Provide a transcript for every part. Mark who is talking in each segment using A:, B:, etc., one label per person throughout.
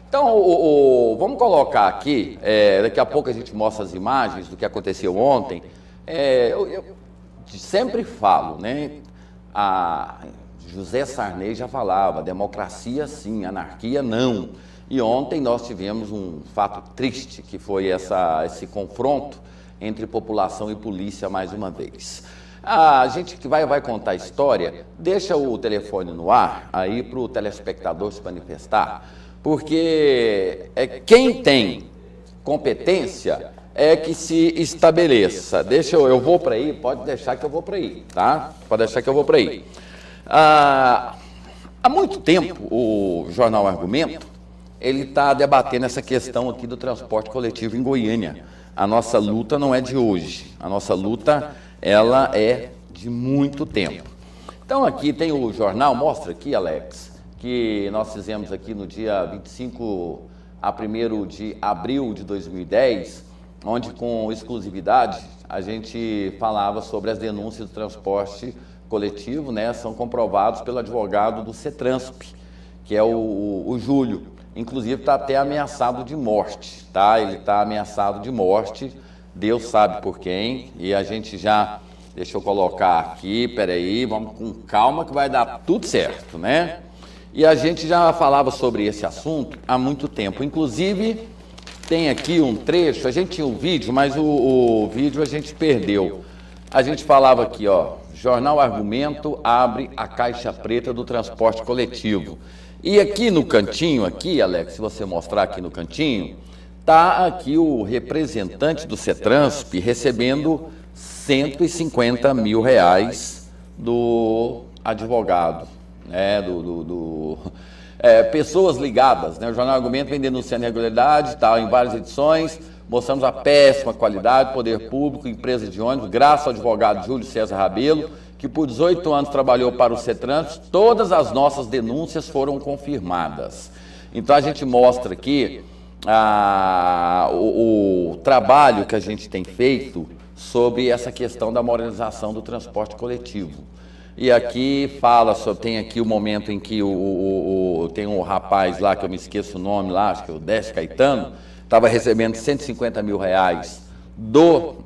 A: Então, vamos colocar aqui, daqui a pouco a gente mostra as imagens do que aconteceu ontem. Eu sempre falo, né? José Sarney já falava, democracia sim, anarquia não. E ontem nós tivemos um fato triste, que foi esse confronto entre população e polícia mais uma vez. A gente que vai contar a história, deixa o telefone no ar aí para o telespectador se manifestar, porque quem tem competência é que se estabeleça. Eu vou para aí, pode deixar que eu vou para aí, tá? Pode deixar que eu vou para aí. Há muito tempo o Jornal Argumento, ele está debatendo essa questão aqui do transporte coletivo em Goiânia. A nossa luta não é de hoje, a nossa luta, ela é de muito tempo. Então aqui tem o jornal, mostra aqui, Alex, que nós fizemos aqui no dia 25 a 1º de abril de 2010, onde com exclusividade a gente falava sobre as denúncias do transporte coletivo, né? São comprovados pelo advogado do CETRANSP, que é o Júlio. Inclusive está até ameaçado de morte, tá? Ele está ameaçado de morte, Deus sabe por quem, e a gente já, deixa eu colocar aqui, peraí, vamos com calma que vai dar tudo certo, né? E a gente já falava sobre esse assunto há muito tempo, inclusive tem aqui um trecho, a gente tinha um vídeo, mas o vídeo a gente perdeu. A gente falava aqui, ó, Jornal Argumento abre a caixa preta do transporte coletivo. E aqui no cantinho, aqui, Alex, se você mostrar aqui no cantinho, tá aqui o representante do CETRANSP recebendo 150 mil reais do advogado, né, pessoas ligadas, né? O Jornal Argumento vem denunciando irregularidade, tá, em várias edições, mostramos a péssima qualidade, poder público, empresa de ônibus, graças ao advogado Júlio César Rabelo, que por 18 anos trabalhou para o CETRANSP, todas as nossas denúncias foram confirmadas. Então a gente mostra aqui o trabalho que a gente tem feito sobre essa questão da moralização do transporte coletivo. E aqui fala, tem aqui o momento em que tem um rapaz lá, que eu me esqueço o nome lá, acho que é o Décio Caetano, estava recebendo 150 mil reais do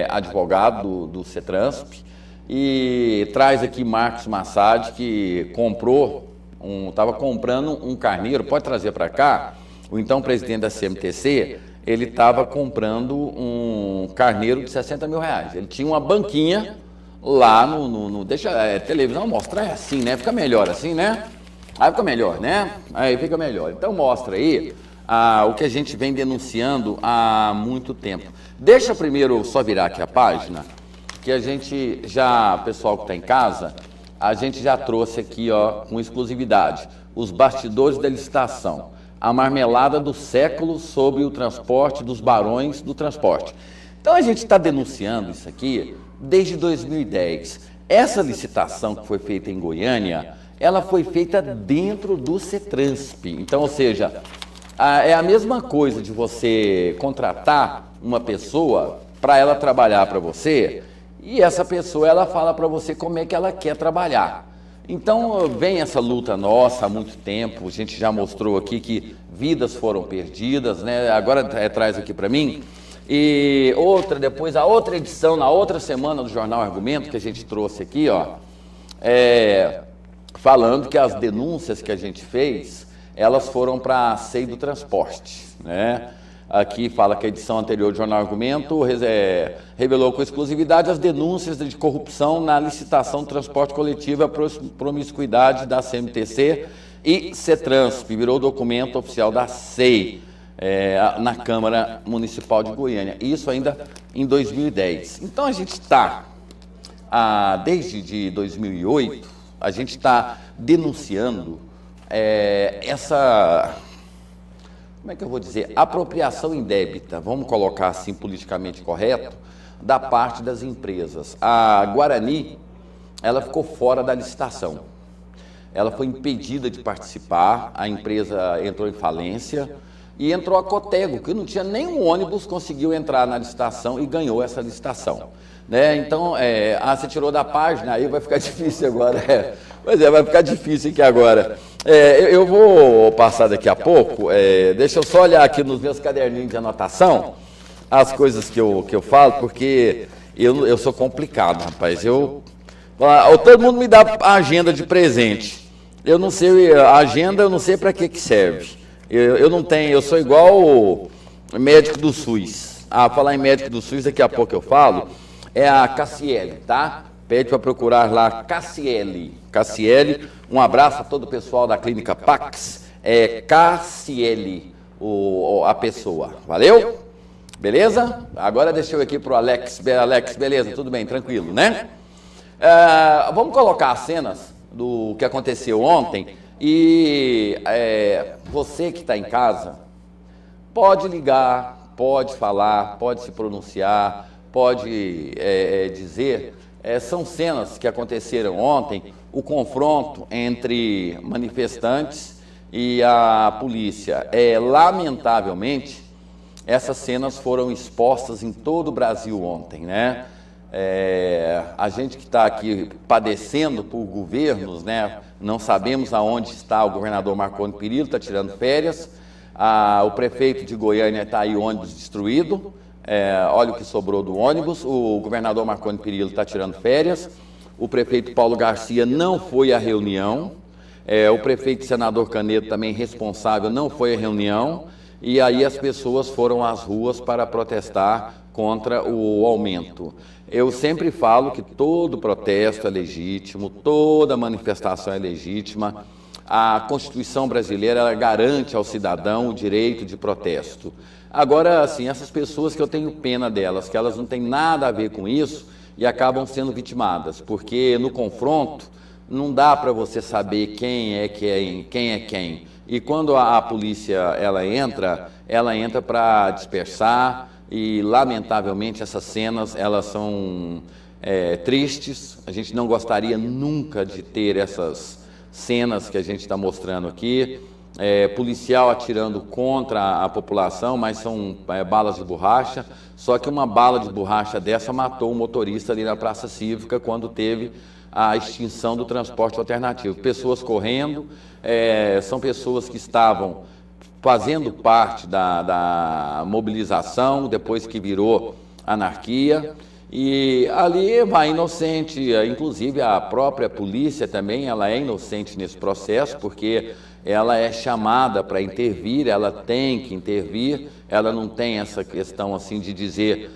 A: advogado do CETRANSP, e traz aqui Marcos Massad, que estava comprando um carneiro, pode trazer para cá, o então presidente da CMTC, ele estava comprando um carneiro de 60 mil reais. Ele tinha uma banquinha lá deixa a televisão mostrar assim, né? Fica melhor assim, né? Aí fica melhor, né? Aí fica melhor. Então mostra aí o que a gente vem denunciando há muito tempo. Deixa primeiro só virar aqui a página, que a gente já, pessoal que está em casa, a gente já trouxe aqui, ó, com exclusividade, os bastidores da licitação, a marmelada do século sobre o transporte dos barões do transporte. Então a gente está denunciando isso aqui desde 2010. Essa licitação que foi feita em Goiânia, ela foi feita dentro do CETRANSP. Então, ou seja, é a mesma coisa de você contratar uma pessoa para ela trabalhar para você, e essa pessoa, ela fala para você como é que ela quer trabalhar. Então, vem essa luta nossa há muito tempo, a gente já mostrou aqui que vidas foram perdidas, né? Agora traz aqui para mim. E depois a outra edição, na outra semana do Jornal Argumento, que a gente trouxe aqui, ó, falando que as denúncias que a gente fez, elas foram para a SEI do Transporte, né? Aqui fala que a edição anterior do Jornal Argumento revelou com exclusividade as denúncias de corrupção na licitação do transporte coletivo e a promiscuidade da CMTC e CETRANSP, virou documento oficial da SEI na Câmara Municipal de Goiânia. Isso ainda em 2010. Então a gente está, desde 2008, a gente está denunciando como é que eu vou dizer, apropriação indébita, vamos colocar assim politicamente correto, da parte das empresas. A Guarani, ela ficou fora da licitação. Ela foi impedida de participar, a empresa entrou em falência e entrou a Cotego, que não tinha nenhum ônibus, conseguiu entrar na licitação e ganhou essa licitação. Né? Então, você tirou da página, aí vai ficar difícil agora. Pois vai ficar difícil aqui agora. Eu vou passar daqui a pouco, deixa eu só olhar aqui nos meus caderninhos de anotação as coisas que eu falo, porque eu sou complicado, rapaz. Todo mundo me dá a agenda de presente. Eu não sei, a agenda eu não sei para que serve. Eu não tenho, eu sou igual o médico do SUS. Falar em médico do SUS, daqui a pouco eu falo, é a Cassiele, tá? Pede para procurar lá Cassiele. Cassiele, um abraço a todo o pessoal da Clínica Pax. É Cassiele, a pessoa. Valeu? Beleza? Agora deixa eu aqui para o Alex. Alex, beleza? Tudo bem, tranquilo, né? Vamos colocar as cenas do que aconteceu ontem. E você que está em casa, pode ligar, pode falar, pode se pronunciar, pode dizer. São cenas que aconteceram ontem, o confronto entre manifestantes e a polícia. Lamentavelmente, essas cenas foram expostas em todo o Brasil ontem, né? A gente que está aqui padecendo por governos, né? Não sabemos aonde está o governador Marconi Perillo, está tirando férias. O prefeito de Goiânia está aí, ônibus destruído. Olha o que sobrou do ônibus. O governador Marconi Perillo está tirando férias. O prefeito Paulo Garcia não foi à reunião. O prefeito senador Canedo, também responsável, não foi à reunião. E aí as pessoas foram às ruas para protestar contra o aumento. Eu sempre falo que todo protesto é legítimo, toda manifestação é legítima. A Constituição brasileira, ela garante ao cidadão o direito de protesto. Agora, assim, essas pessoas que eu tenho pena delas, que elas não têm nada a ver com isso e acabam sendo vitimadas, porque no confronto não dá para você saber quem é quem. E quando a polícia ela entra para dispersar. E, lamentavelmente, essas cenas, elas são tristes. A gente não gostaria nunca de ter essas cenas que a gente está mostrando aqui. Policial atirando contra a população, mas são balas de borracha. Só que uma bala de borracha dessa matou um motorista ali na Praça Cívica quando teve a extinção do transporte alternativo. Pessoas correndo, são pessoas que estavam fazendo parte da mobilização, depois que virou anarquia, e ali vai inocente, inclusive a própria polícia também, ela é inocente nesse processo, porque ela é chamada para intervir, ela tem que intervir, ela não tem essa questão assim de dizer,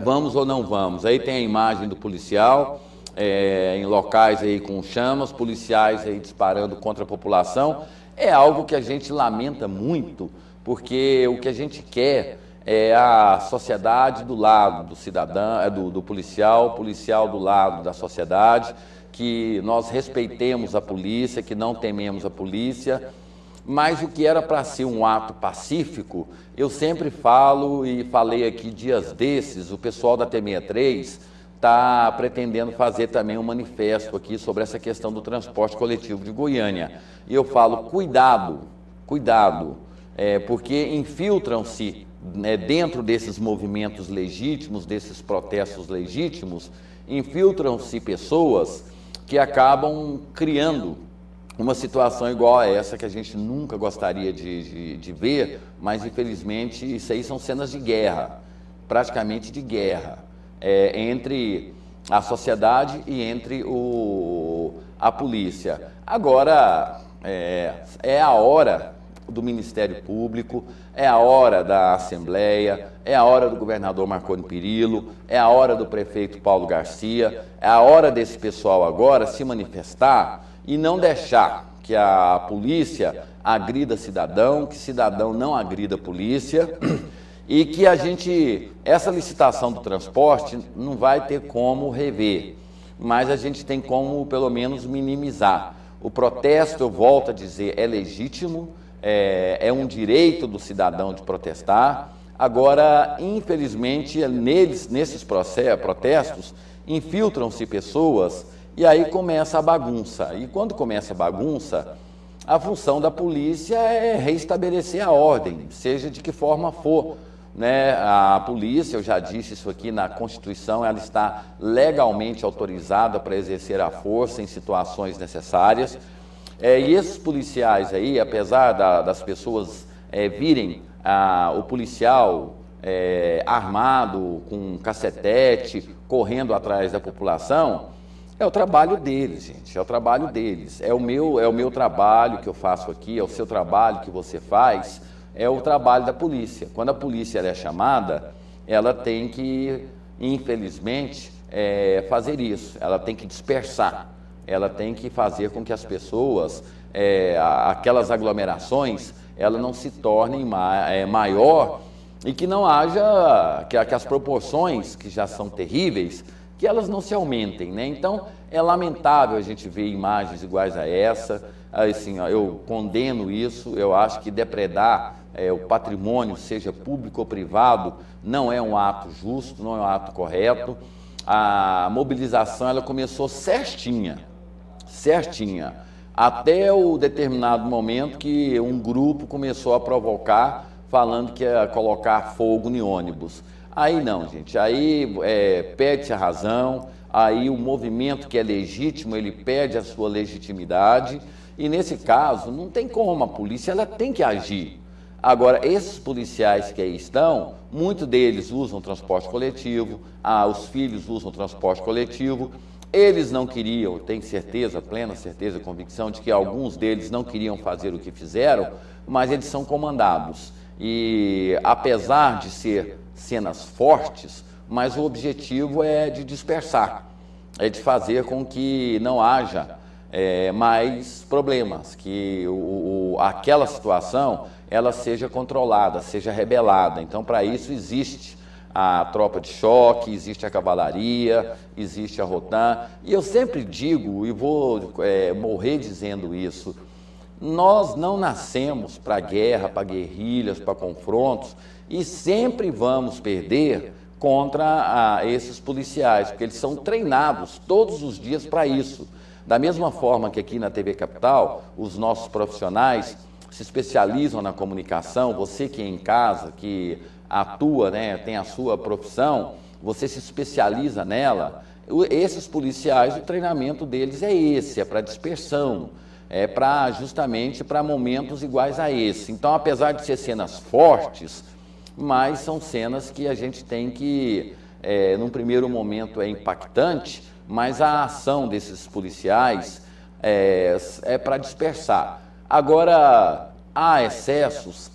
A: vamos ou não vamos. Aí tem a imagem do policial, em locais aí com chamas, policiais aí disparando contra a população. É algo que a gente lamenta muito, porque o que a gente quer é a sociedade do lado do cidadão, do policial, policial do lado da sociedade, que nós respeitemos a polícia, que não tememos a polícia, mas o que era para ser um ato pacífico, eu sempre falo e falei aqui dias desses, o pessoal da T63 está pretendendo fazer também um manifesto aqui sobre essa questão do transporte coletivo de Goiânia. E eu falo, cuidado, porque infiltram-se dentro desses movimentos legítimos, desses protestos legítimos, infiltram-se pessoas que acabam criando uma situação igual a essa que a gente nunca gostaria de ver, mas infelizmente isso aí são cenas de guerra, praticamente de guerra. Entre a sociedade e entre a polícia. Agora, é a hora do Ministério Público, é a hora da Assembleia, é a hora do governador Marconi Perillo, é a hora do prefeito Paulo Garcia, é a hora desse pessoal agora se manifestar e não deixar que a polícia agrida cidadão, que cidadão não agrida a polícia. E que essa licitação do transporte não vai ter como rever, mas a gente tem como, pelo menos, minimizar. O protesto, eu volto a dizer, é legítimo, é um direito do cidadão de protestar. Agora, infelizmente, nesses protestos, infiltram-se pessoas e aí começa a bagunça. E quando começa a bagunça, a função da polícia é reestabelecer a ordem, seja de que forma for. A polícia, eu já disse isso aqui, na Constituição, ela está legalmente autorizada para exercer a força em situações necessárias. E esses policiais aí, apesar das pessoas virem o policial armado, com cacetete, correndo atrás da população, é o trabalho deles, gente, é o trabalho deles. É o meu trabalho que eu faço aqui, é o seu trabalho que você faz, é o trabalho da polícia. Quando a polícia é chamada, ela tem que, infelizmente, fazer isso, ela tem que dispersar, ela tem que fazer com que as pessoas, aquelas aglomerações, elas não se tornem maior e que não haja, que as proporções, que já são terríveis, que elas não se aumentem, né? Então, é lamentável a gente ver imagens iguais a essa, assim, eu condeno isso, eu acho que depredar o patrimônio, seja público ou privado, não é um ato justo, não é um ato correto. A mobilização, ela começou certinha, até o determinado momento que um grupo começou a provocar, falando que ia colocar fogo em ônibus. Aí não, gente, aí perde-se a razão, aí o movimento que é legítimo, ele perde a sua legitimidade, e nesse caso não tem como, a polícia ela tem que agir. Agora, esses policiais que aí estão, muitos deles usam transporte coletivo, os filhos usam transporte coletivo, eles não queriam, tenho certeza, plena certeza, convicção de que alguns deles não queriam fazer o que fizeram, mas eles são comandados. E apesar de ser cenas fortes, mas o objetivo é de dispersar, é de fazer com que não haja mais problemas, que aquela situação ela seja controlada, seja rebelada. Então, para isso existe a tropa de choque, existe a cavalaria, existe a Rotan, e eu sempre digo, e vou morrer dizendo isso, nós não nascemos para guerra, para guerrilhas, para confrontos, e sempre vamos perder contra esses policiais, porque eles são treinados todos os dias para isso. Da mesma forma que aqui na TV Capital, os nossos profissionais se especializam na comunicação, você que é em casa, que atua, né, tem a sua profissão, você se especializa nela, esses policiais, o treinamento deles é esse, é para dispersão, justamente para momentos iguais a esse. Então, apesar de ser cenas fortes, mas são cenas que a gente tem que, num primeiro momento é impactante, mas a ação desses policiais é para dispersar. Agora, há excessos,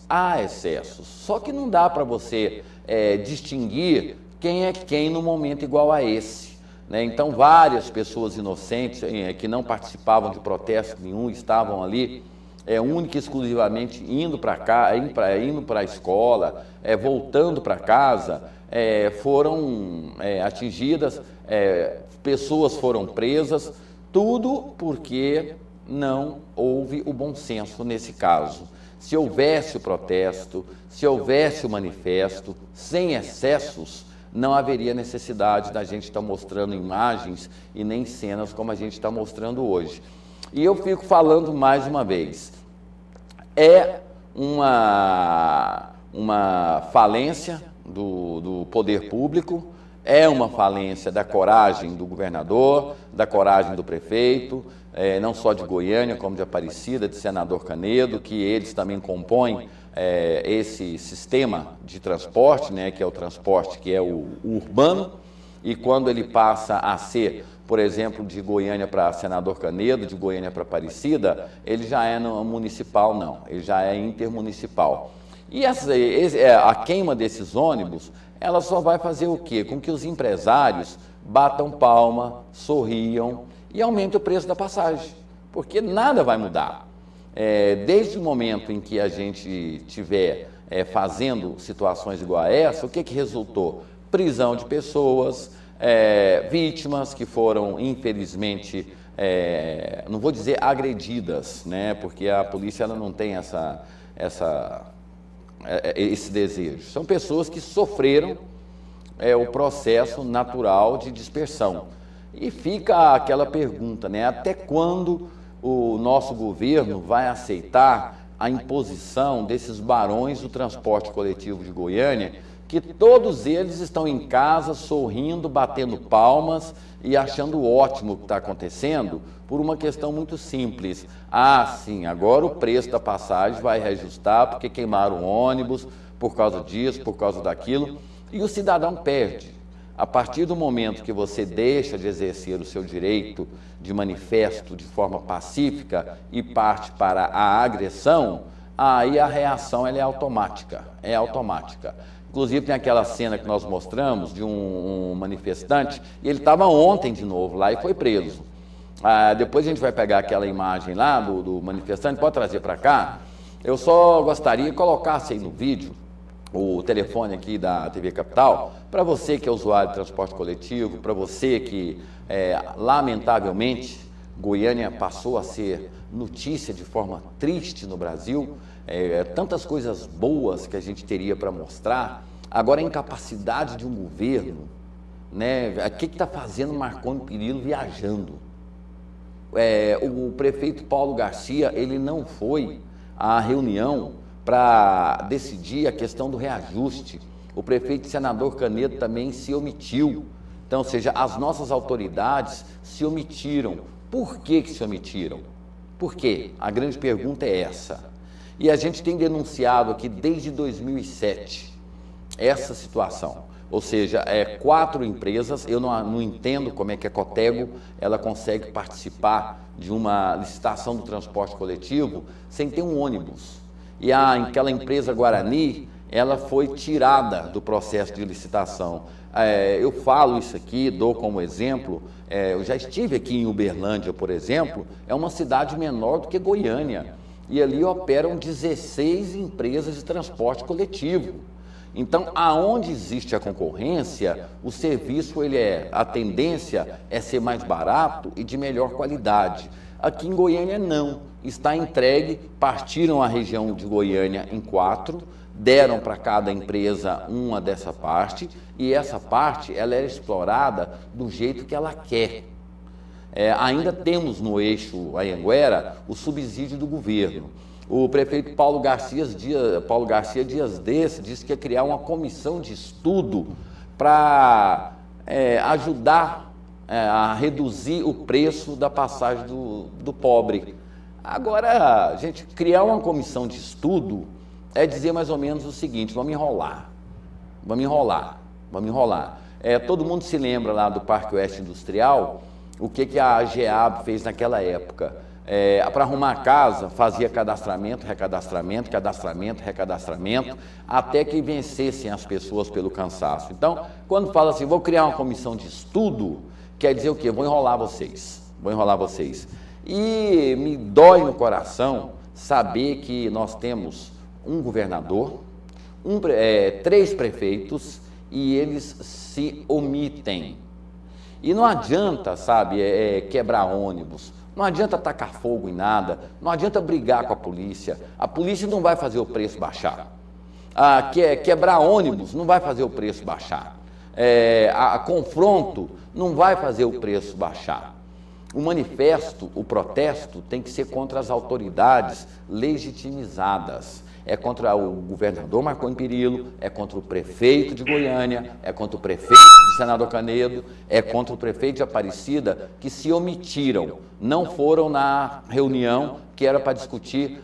A: só que não dá para você distinguir quem é quem no momento igual a esse, né? Então, várias pessoas inocentes que não participavam de protesto nenhum, estavam ali, única e exclusivamente indo para cá, indo para a escola, voltando para casa, foram atingidas, pessoas foram presas, tudo porque não houve o bom senso nesse caso. Se houvesse o protesto, se houvesse o manifesto, sem excessos, não haveria necessidade da gente estar mostrando imagens e nem cenas como a gente está mostrando hoje. E eu fico falando mais uma vez, é uma falência do poder público, é uma falência da coragem do governador, da coragem do prefeito, não só de Goiânia, como de Aparecida, de Senador Canedo, que eles também compõem esse sistema de transporte, né, que é o transporte que é o urbano, e quando ele passa a ser, por exemplo, de Goiânia para Senador Canedo, de Goiânia para Aparecida, ele já é no municipal, não, ele já é intermunicipal. E a queima desses ônibus, ela só vai fazer o quê? Com que os empresários batam palma, sorriam e aumentem o preço da passagem, porque nada vai mudar. Desde o momento em que a gente estiver fazendo situações igual a essa, o que resultou? Prisão de pessoas, vítimas que foram, infelizmente, não vou dizer agredidas, né? Porque a polícia ela não tem esse desejo. São pessoas que sofreram o processo natural de dispersão. E fica aquela pergunta, né? Até quando o nosso governo vai aceitar a imposição desses barões do transporte coletivo de Goiânia, que todos eles estão em casa, sorrindo, batendo palmas e achando ótimo o que está acontecendo, por uma questão muito simples. Ah, sim, agora o preço da passagem vai reajustar porque queimaram o ônibus, por causa disso, por causa daquilo, e o cidadão perde. A partir do momento que você deixa de exercer o seu direito de manifesto de forma pacífica e parte para a agressão, aí a reação ela é automática, Inclusive tem aquela cena que nós mostramos de um manifestante, e ele estava ontem de novo lá e foi preso. Depois a gente vai pegar aquela imagem lá do manifestante, pode trazer para cá. Eu só gostaria que colocasse aí no vídeo o telefone aqui da TV Capital, para você que é usuário de transporte coletivo, para você que, lamentavelmente, Goiânia passou a ser notícia de forma triste no Brasil, tantas coisas boas que a gente teria para mostrar, agora a incapacidade de um governo, né? O que está fazendo Marconi Perillo viajando? O prefeito Paulo Garcia, ele não foi à reunião para decidir a questão do reajuste. O prefeito e senador Canedo também se omitiu. Então, ou seja, as nossas autoridades se omitiram. Por que se omitiram? Por quê? A grande pergunta é essa. E a gente tem denunciado aqui desde 2007 essa situação. Ou seja, 4 empresas, eu não entendo como é que a Cotego ela consegue participar de uma licitação do transporte coletivo sem ter um ônibus. E aquela empresa Guarani, ela foi tirada do processo de licitação. Eu falo isso aqui, dou como exemplo, eu já estive aqui em Uberlândia, por exemplo, é uma cidade menor do que Goiânia, e ali operam 16 empresas de transporte coletivo. Então, aonde existe a concorrência, o serviço, a tendência é ser mais barato e de melhor qualidade. Aqui em Goiânia não, está entregue, partiram a região de Goiânia em 4, deram para cada empresa uma dessa parte, e essa parte ela era explorada do jeito que ela quer. Ainda temos no eixo Anhanguera o subsídio do governo. O prefeito Paulo Garcia Dias disse que ia criar uma comissão de estudo para ajudar a reduzir o preço da passagem do pobre. Agora, gente, criar uma comissão de estudo é dizer mais ou menos o seguinte: vamos enrolar. Todo mundo se lembra lá do Parque Oeste Industrial, o que a AGEAB fez naquela época. Para arrumar a casa, fazia cadastramento, até que vencessem as pessoas pelo cansaço. Então, quando fala assim, vou criar uma comissão de estudo, quer dizer o quê? Vou enrolar vocês. E me dói no coração saber que nós temos um governador, 3 prefeitos, e eles se omitem. E não adianta, sabe, quebrar ônibus, não adianta tacar fogo em nada, não adianta brigar com a polícia não vai fazer o preço baixar. Quebrar ônibus não vai fazer o preço baixar. Confronto não vai fazer o preço baixar. O manifesto, o protesto tem que ser contra as autoridades legitimizadas. É contra o governador Marconi Perillo, é contra o prefeito de Goiânia, é contra o prefeito de Senador Canedo, é contra o prefeito de Aparecida, que se omitiram, não foram na reunião que era para discutir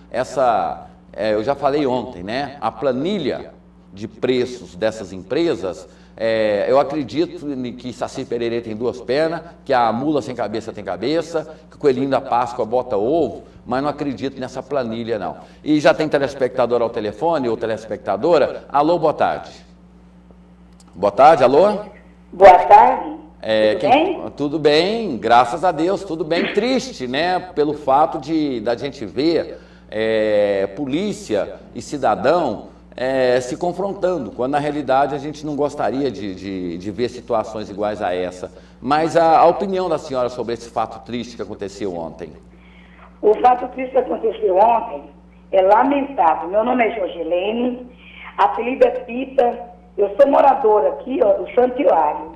A: eu já falei ontem, né? A planilha de preços dessas empresas. Eu acredito que Saci Pererê tem 2 pernas, que a mula sem cabeça tem cabeça, que o coelhinho da Páscoa bota ovo, mas não acredito nessa planilha, não. E já tem telespectador ao telefone, ou telespectadora? Alô, boa tarde. Boa tarde, alô?
B: Boa tarde. Tudo bem?
A: Tudo bem, graças a Deus, tudo bem. Triste, né, pelo fato da gente ver polícia e cidadão se confrontando, quando na realidade a gente não gostaria de ver situações iguais a essa. Mas a opinião da senhora sobre esse fato triste que aconteceu ontem?
B: O fato triste que aconteceu ontem é lamentável. Meu nome é Jorgelene, apelido é Pita, eu sou moradora aqui, do Santo Hilário,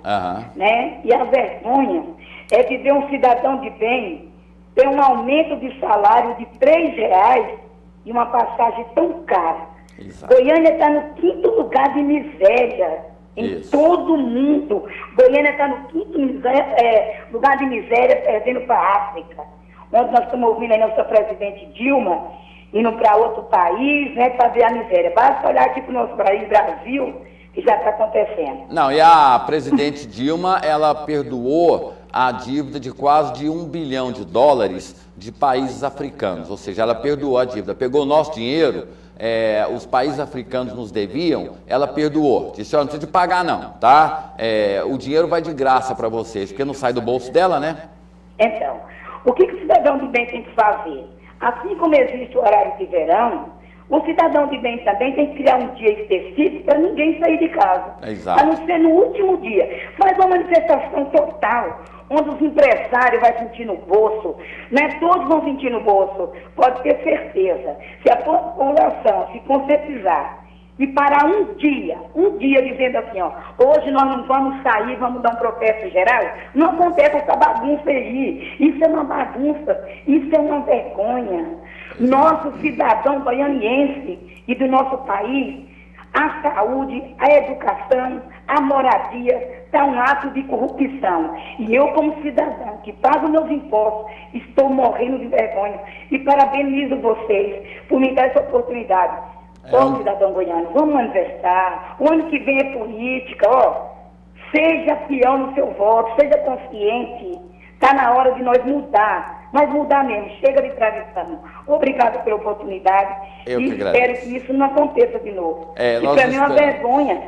B: né? E a vergonha é de ver um cidadão de bem ter um aumento de salário de R$3 e uma passagem tão cara. Exato. Goiânia está no 5º lugar de miséria em todo mundo. Goiânia está no 5º lugar de miséria, perdendo para a África. Onde nós estamos ouvindo a nossa presidente Dilma, indo para outro país, né, para ver a miséria. Basta olhar aqui para o nosso país, Brasil, que já está acontecendo.
A: Não, e a presidente Dilma, ela perdoou a dívida de quase de $1 bilhão de países africanos, ou seja, ela perdoou a dívida, pegou o nosso dinheiro, os países africanos nos deviam, ela perdoou, disse, não precisa de pagar não, tá? O dinheiro vai de graça para vocês, porque não sai do bolso dela, né?
B: Então, o que o cidadão de bem tem que fazer? Assim como existe o horário de verão, o cidadão de bem também tem que criar um dia específico para ninguém sair de casa.
A: Exato.
B: A não ser no último dia. Faz uma manifestação total, onde os empresários vão sentir no bolso, né? Todos vão sentir no bolso. Pode ter certeza. Se a população se conscientizar e parar um dia dizendo assim, ó, hoje nós não vamos sair, vamos dar um protesto geral, não acontece essa bagunça aí. Isso é uma bagunça, isso é uma vergonha. Nosso cidadão goianiense e do nosso país, a saúde, a educação, a moradia, está um ato de corrupção. E eu, como cidadão que pago meus impostos, estou morrendo de vergonha. E parabenizo vocês por me dar essa oportunidade. Ô, cidadão goiano, vamos manifestar. O ano que vem é política, ó. Seja fiel no seu voto, seja consciente. Está na hora de nós mudar. Mas mudar mesmo, chega de tradição. Obrigado pela oportunidade.
A: Eu
B: e
A: que
B: espero
A: agradeço.
B: que isso não aconteça de novo. E para mim é uma vergonha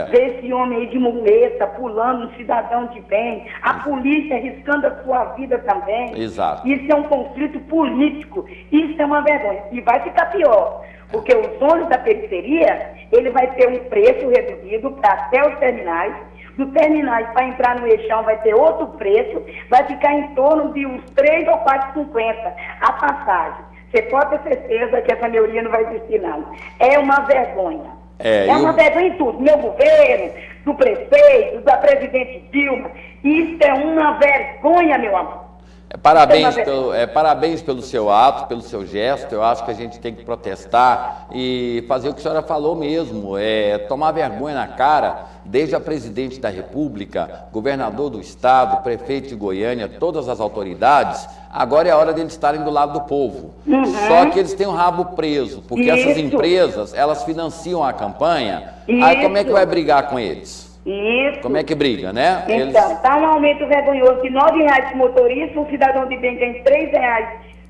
B: ver esse homem aí de muleta, pulando, um cidadão de bem, a polícia arriscando a sua vida também.
A: Exato.
B: Isso é um conflito político. Isso é uma vergonha. E vai ficar pior. Porque os ônibus da periferia, ele vai ter um preço reduzido para até os terminais. Do terminais para entrar no eixão vai ter outro preço, vai ficar em torno de uns 3 ou 4,50 a passagem. Você pode ter certeza que essa melhoria não vai existir, não. É uma vergonha. É uma vergonha em tudo. Meu governo, do prefeito, da presidente Dilma. Isso é uma vergonha, meu amor.
A: Parabéns pelo seu ato, pelo seu gesto. Eu acho que a gente tem que protestar e fazer o que a senhora falou mesmo, tomar vergonha na cara, desde a presidente da República, governador do estado, prefeito de Goiânia, todas as autoridades. Agora é a hora deles estarem do lado do povo. Só que eles têm o rabo preso, porque essas empresas, elas financiam a campanha. Aí como é que vai brigar com eles?
B: Isso.
A: Como é que briga, né?
B: Então, está um aumento vergonhoso de R$ 9 para o motorista, um cidadão de bem ganha R$ 3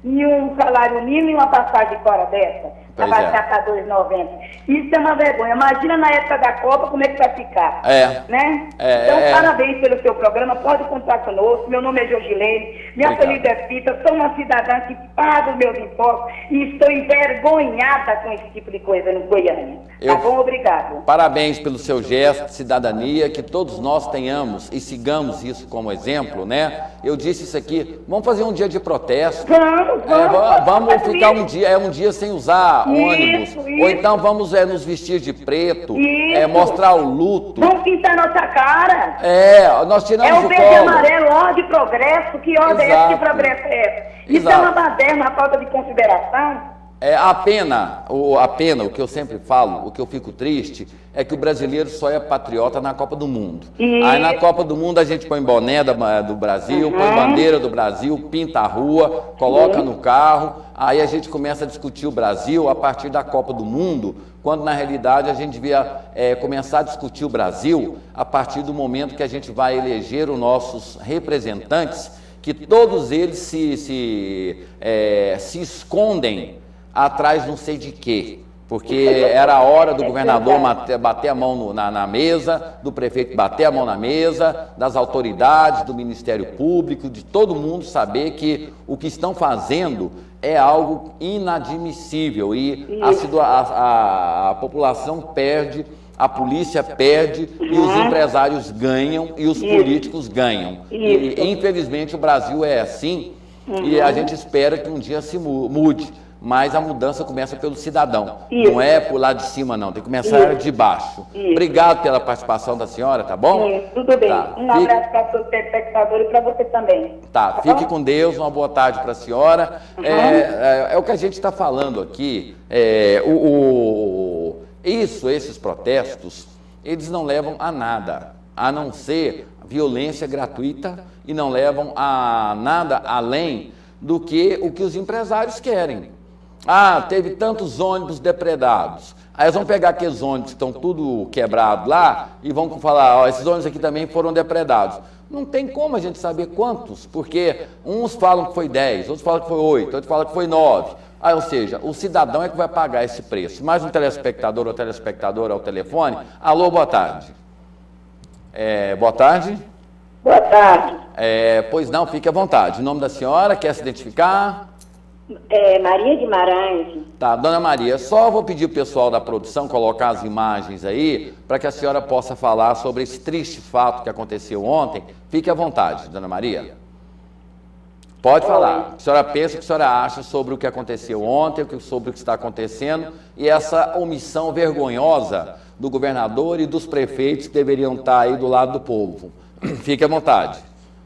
B: e um salário mínimo e uma passagem fora dessa. Vai baixar para R$ 2,90. Isso é uma vergonha. Imagina na época da Copa como é que vai ficar. Né? Então, parabéns pelo seu programa. Pode contar conosco. Meu nome é Jorgilene. Minha apelido é Pita. Sou uma cidadã que paga os meus impostos e estou envergonhada com esse tipo de coisa no Goiânia. Tá bom? Obrigado.
A: Parabéns pelo seu gesto de cidadania, que todos nós tenhamos e sigamos isso como exemplo, né? Eu disse isso aqui. Vamos fazer um dia de protesto. Vamos ficar um dia sem usar ônibus, ou então vamos nos vestir de preto, mostrar o luto.
B: Vamos pintar nossa cara.
A: Nós tiramos
B: o verde e amarelo, ordem de progresso. Que ordem é essa? Que progresso é essa? Isso é uma baderna, uma falta de consideração.
A: A pena, o que eu sempre falo, o que eu fico triste, é que o brasileiro só é patriota na Copa do Mundo. Aí na Copa do Mundo a gente põe boné do Brasil, põe bandeira do Brasil, pinta a rua, coloca no carro, aí a gente começa a discutir o Brasil a partir da Copa do Mundo, quando na realidade a gente devia começar a discutir o Brasil a partir do momento que a gente vai eleger os nossos representantes, que todos eles se escondem atrás não sei de quê, porque era a hora do governador bater a mão na mesa, do prefeito bater a mão na mesa, das autoridades, do Ministério Público, de todo mundo saber que o que estão fazendo é algo inadmissível e a população perde, a polícia perde e os empresários ganham e os políticos ganham. E infelizmente o Brasil é assim e a gente espera que um dia se mude. Mas a mudança começa pelo cidadão, não é por lá de cima não, tem que começar de baixo. Obrigado pela participação da senhora, tá bom?
B: Tudo bem, um abraço para todos os telespectadores e para você também.
A: Tá, fique com Deus, uma boa tarde para a senhora. É o que a gente está falando aqui, Esses protestos, eles não levam a nada, a não ser violência gratuita e não levam a nada além do que o que os empresários querem. Ah, teve tantos ônibus depredados. Aí eles vão pegar aqueles ônibus que estão tudo quebrados lá e vão falar, ó, esses ônibus aqui também foram depredados. Não tem como a gente saber quantos, porque uns falam que foi 10, outros falam que foi 8, outros falam que foi 9. Ah, ou seja, o cidadão é que vai pagar esse preço. Mais um telespectador ou telespectadora ao telefone. Alô, boa tarde. Boa tarde.
B: Boa tarde.
A: Pois não, fique à vontade. O nome da senhora, quer se identificar?
B: Maria Guimarães.
A: Tá, dona Maria, só vou pedir o pessoal da produção colocar as imagens aí, para que a senhora possa falar sobre esse triste fato que aconteceu ontem. Fique à vontade, dona Maria. Pode falar. A senhora pensa o que a senhora acha sobre o que aconteceu ontem, sobre o que está acontecendo e essa omissão vergonhosa do governador e dos prefeitos que deveriam estar aí do lado do povo. Fique à vontade.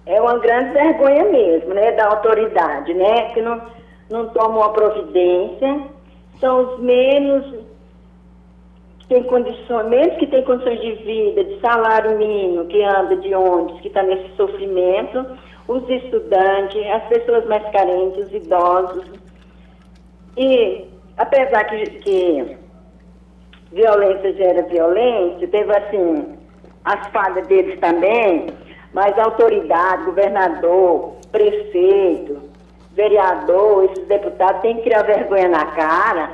A: É uma grande vergonha mesmo, né, da autoridade, né, que não tomam uma providência, são os menos que têm condições de vida, de salário mínimo, que anda de ônibus, que está nesse sofrimento, os estudantes, as pessoas mais carentes, os idosos. E, apesar que violência gera violência, teve, assim, as falhas deles também, mas a autoridade, governador, prefeito, vereador, esses deputados têm que criar vergonha na cara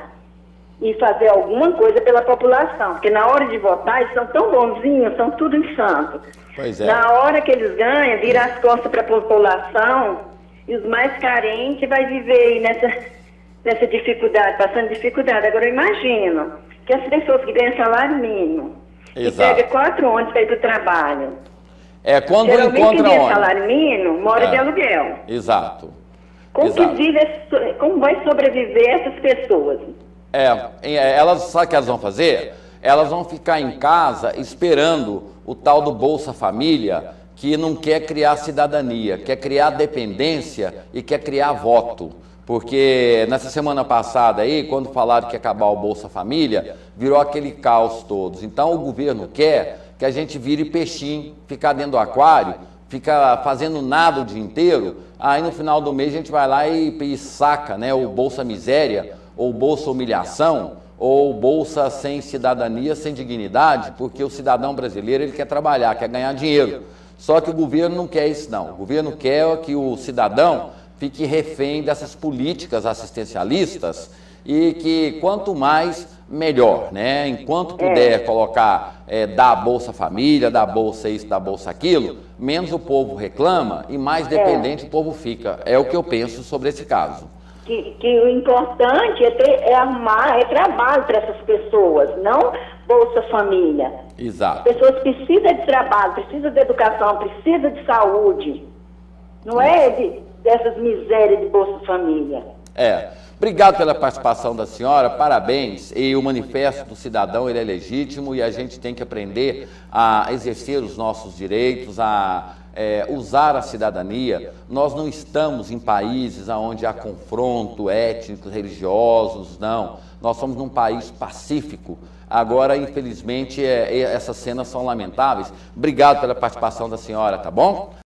A: e fazer alguma coisa pela população, porque na hora de votar eles são tão bonzinhos, são tudo em santo. Pois é. Na hora que eles ganham, vira as costas para a população e os mais carentes vai viver aí nessa dificuldade, passando dificuldade. Agora eu imagino que as pessoas que ganham salário mínimo e pegam 4 ônibus para ir para o trabalho. Quando geralmente quem ganha salário mínimo mora de aluguel. Exato. Como vai sobreviver essas pessoas? Sabe o que elas vão fazer? Elas vão ficar em casa esperando o tal do Bolsa Família, que não quer criar cidadania, quer criar dependência e quer criar voto. Porque nessa semana passada aí, quando falaram que ia acabar o Bolsa Família, virou aquele caos todos. Então o governo quer que a gente vire peixinho, ficar dentro do aquário, fica fazendo nada o dia inteiro, aí no final do mês a gente vai lá e saca, né, o Bolsa Miséria, ou Bolsa Humilhação, ou Bolsa Sem Cidadania, Sem Dignidade, porque o cidadão brasileiro ele quer trabalhar, quer ganhar dinheiro. Só que o governo não quer isso não, o governo quer que o cidadão fique refém dessas políticas assistencialistas e que quanto mais, melhor, né? Enquanto puder colocar, dar Bolsa Família, dar Bolsa isso, dar Bolsa aquilo, menos o povo reclama e mais dependente o povo fica. É o que eu penso sobre esse caso. Que o importante é trabalho para essas pessoas, não Bolsa Família. Exato. As pessoas precisam de trabalho, precisam de educação, precisam de saúde. Não é dessas misérias de Bolsa Família. Obrigado pela participação da senhora, parabéns. E o manifesto do cidadão ele é legítimo e a gente tem que aprender a exercer os nossos direitos, a usar a cidadania. Nós não estamos em países onde há confronto étnico, religiosos, não. Nós somos num país pacífico. Agora, infelizmente, essas cenas são lamentáveis. Obrigado pela participação da senhora, tá bom?